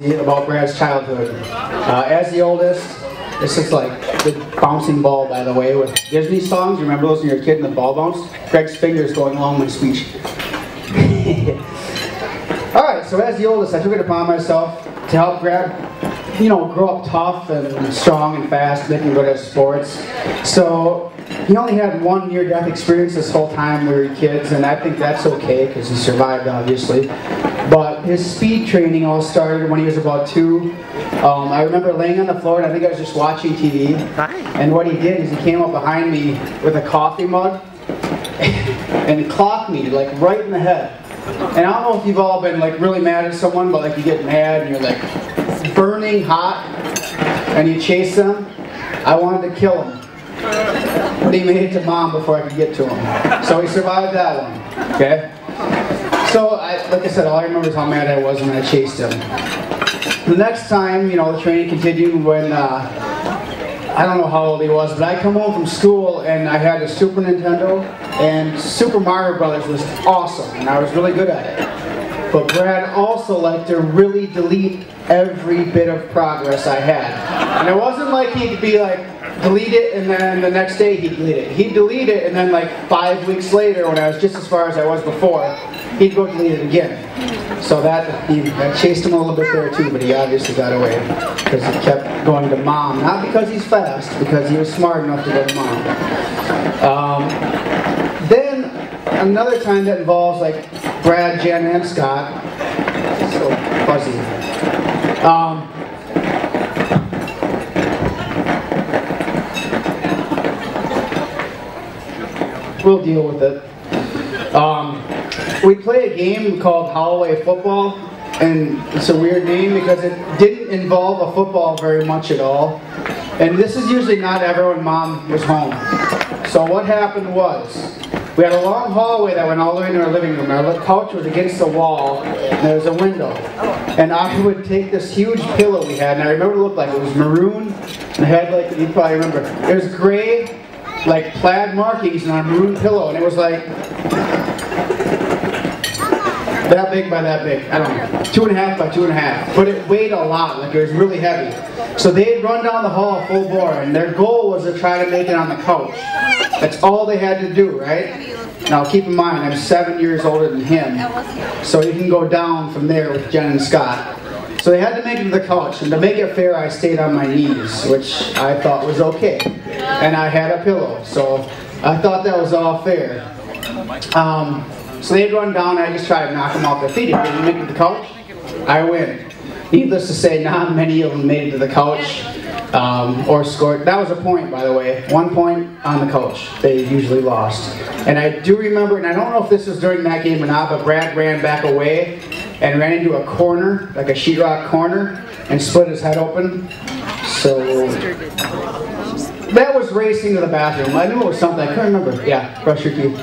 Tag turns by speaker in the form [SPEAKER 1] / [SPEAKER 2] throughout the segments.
[SPEAKER 1] About Brad's childhood. As the oldest, this is like the bouncing ball, by the way, with Disney songs. You remember those when you were a kid and the ball bounced? Greg's fingers going along my speech. Alright, so as the oldest, I took it upon myself to help Brad, grow up tough and strong and fast, making good at sports. So he only had one near-death experience this whole time we were kids, and I think that's okay because he survived, obviously. But his speed training all started when he was about 2. I remember laying on the floor, and I think I was just watching TV. And what he did is he came up behind me with a coffee mug and clocked me like right in the head. And I don't know if you've all been like really mad at someone, but like you get mad and you're like burning hot, and you chase them. I wanted to kill him, but he made it to Mom before I could get to him. So he survived that one. Okay. So, like I said, all I remember is how mad I was when I chased him. The next time, the training continued when, I don't know how old he was, but I come home from school and I had a Super Nintendo, and Super Mario Brothers was awesome, and I was really good at it. But Brad also liked to really delete every bit of progress I had. And it wasn't like he'd be like, delete it, and then the next day he'd delete it. He'd delete it, and then like 5 weeks later, when I was just as far as I was before, he'd go delete it again. So that chased him a little bit there too, but he obviously got away because he kept going to Mom. Not because he's fast, because he was smart enough to go to Mom. Then another time that involves like Brad, Jen, and Scott. It's so fuzzy. We'll deal with it. We play a game called Holloway Football, and it's a weird name because it didn't involve a football very much at all. And this is usually not ever when Mom was home. So what happened was, we had a long hallway that went all the way into our living room. Our couch was against the wall, and there was a window. And I would take this huge pillow we had, and I remember it looked like it was maroon, and it had like, you probably remember, it was gray, like plaid markings on a maroon pillow, and it was like that big by that big, I don't know, 2.5 by 2.5, but it weighed a lot, like it was really heavy. So they'd run down the hall full bore, and their goal was to try to make it on the couch. That's all they had to do, right? Now keep in mind, I'm 7 years older than him, so you can go down from there with Jen and Scott. So they had to make it to the couch, and to make it fair, I stayed on my knees, which I thought was okay. And I had a pillow, so I thought that was all fair. So they'd run down, and I just tried to knock them off their feet. If they didn't make it to the couch, I win. Needless to say, not many of them made it to the couch or scored. That was a point, by the way. 1 point on the couch. They usually lost. And I do remember, and I don't know if this was during that game or not, but Brad ran back away and ran into a corner, like a sheetrock corner, and split his head open. So that was racing to the bathroom. I knew it was something. I couldn't remember. Yeah, brush your teeth.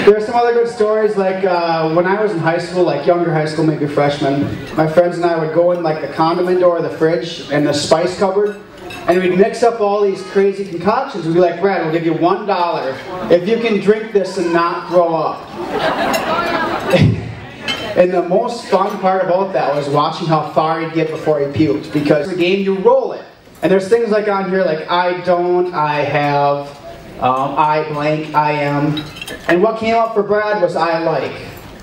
[SPEAKER 1] There are some other good stories, like when I was in high school, like younger high school, maybe freshman, my friends and I would go in like the condiment door of the fridge and the spice cupboard, and we'd mix up all these crazy concoctions. We'd be like, Brad, we'll give you $1 if you can drink this and not throw up. And the most fun part about that was watching how far he'd get before he puked, because the game, you roll it. And there's things like on here like I don't, I have, I blank, I am. And what came up for Brad was I like.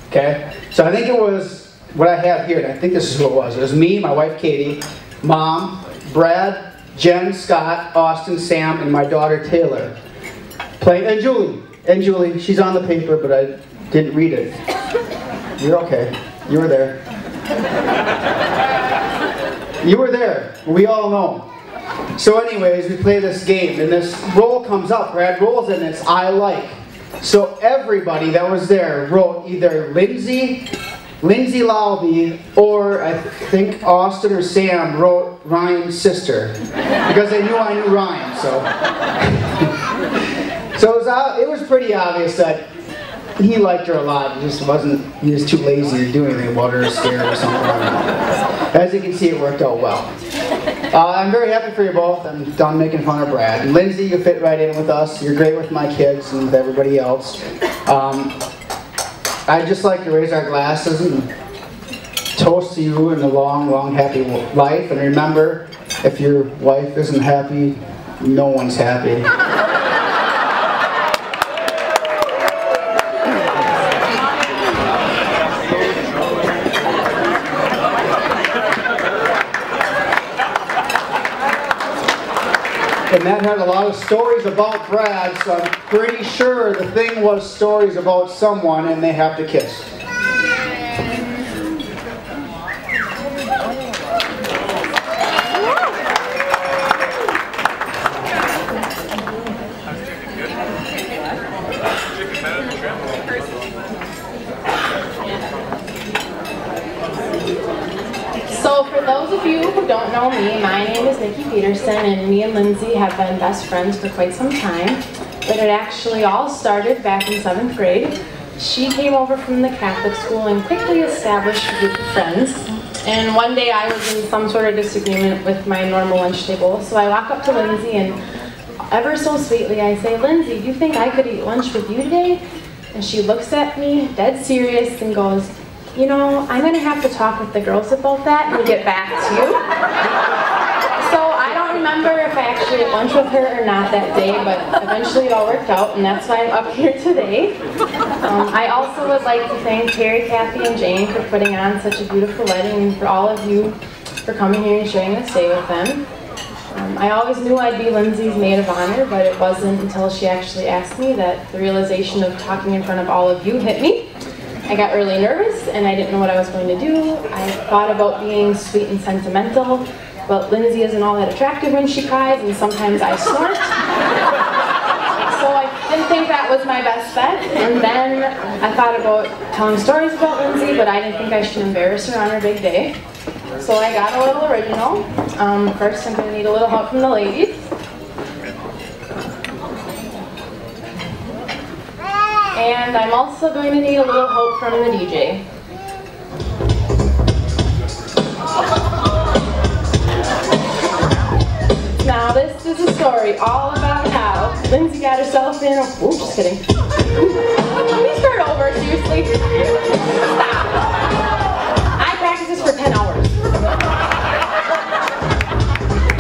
[SPEAKER 1] Okay? So I think it was what I have here, and I think this is who it was. It was me, my wife Katie, Mom, Brad, Jen, Scott, Austin, Sam, and my daughter Taylor. And Julie. She's on the paper, but I didn't read it. You're okay. You were there. You were there. We all know. So anyways, we play this game, and this roll comes up. Brad rolls it, and it's I like. So everybody that was there wrote either Lindsey Lowby, or I think Austin or Sam wrote Ryan's sister, because they knew I knew Ryan. So it was pretty obvious that he liked her a lot. He just wasn't. He was too lazy to do anything about her, or scared or something. As you can see, it worked out well. I'm very happy for you both. I'm done making fun of Brad. And Lindsey, you fit right in with us. You're great with my kids and with everybody else. I'd just like to raise our glasses and toast to you in a long, long, happy life. And remember, if your wife isn't happy, no one's happy. And that had a lot of stories about Brad, so I'm pretty sure the thing was stories about someone and they have to kiss.
[SPEAKER 2] So for those of you who don't know me, my name is Peterson, and me and Lindsay have been best friends for quite some time. But it actually all started back in 7th grade. She came over from the Catholic school and quickly established a group of friends. And one day I was in some sort of disagreement with my normal lunch table, so I walk up to Lindsay and ever so sweetly I say, "Lindsay, do you think I could eat lunch with you today?" And she looks at me, dead serious, and goes, "You know, I'm going to have to talk with the girls about that and get back to you." So I don't remember if I actually ate lunch with her or not that day, but eventually it all worked out, and that's why I'm up here today. I also would like to thank Terry, Kathy, and Jane for putting on such a beautiful wedding, and for all of you for coming here and sharing this day with them. I always knew I'd be Lindsay's maid of honor, but it wasn't until she actually asked me that the realization of talking in front of all of you hit me. I got really nervous and I didn't know what I was going to do. I thought about being sweet and sentimental, but Lindsay isn't all that attractive when she cries, and sometimes I snort. So I didn't think that was my best bet, and then I thought about telling stories about Lindsay, but I didn't think I should embarrass her on her big day. So I got a little original. First I'm going to need a little help from the ladies. And I'm also going to need a little help from the DJ. Now this is a story all about how Lindsay got herself in a... Ooh, just kidding. Can we start over, seriously? Stop. I practiced this for 10 hours.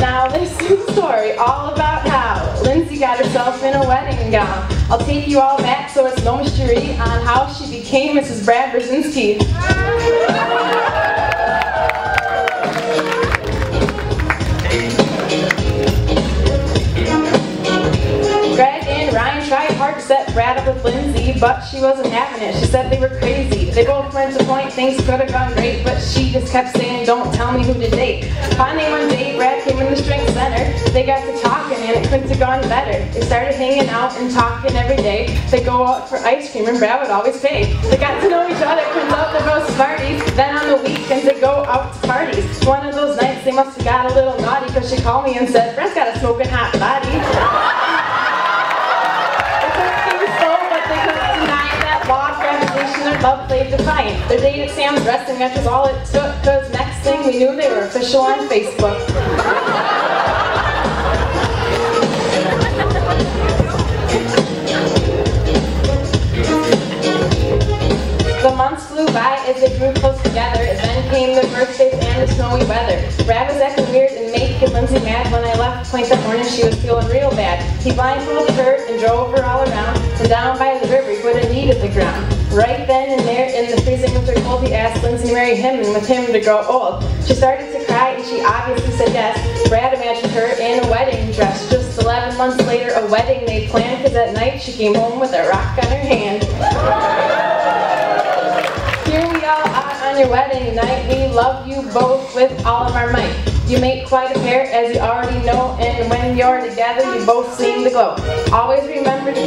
[SPEAKER 2] Now this is a story all about how Lindsay got herself in a wedding gown. I'll take you all back so it's no mystery on how she became Mrs. Brad Brzezinski. Greg and Ryan tried hard to set Brad up with Lindsay, but she wasn't having it. She said they were crazy. They both went to point, things could have gone great, but she just kept saying, "Don't tell me who to date." Finally one day, Brad came in the strength center. They got to talking and it couldn't have gone better. They started hanging out and talking every day. They go out for ice cream and Brad would always pay. They got to know each other, could love their most parties. Then on the weekends they go out to parties. One of those nights they must have got a little naughty, because she called me and said, "Brad's got a smoking hot body." Their love played defiant. Their date at Sam's wrestling match was all it took, because next thing we knew they were official on Facebook. The months flew by as they grew close together. Then came the birthdays and the snowy weather. Brad was acting weird and made Lindsay mad. When I left Point that morning, she was feeling real bad. He blindfolded her and drove her all around, and down by the river he would have needed the ground. Right then and there, in the freezing winter cold, he asked Lindsay to marry him and with him to grow old. She started to cry and she obviously said yes. Brad imagined her in a wedding dress. Just 11 months later, a wedding they planned, because that night she came home with a rock on her hand. Here we all are on your wedding night. We love you both with all of our might. You make quite a pair, as you already know, and when you're together, you both seem to glow. Always remember to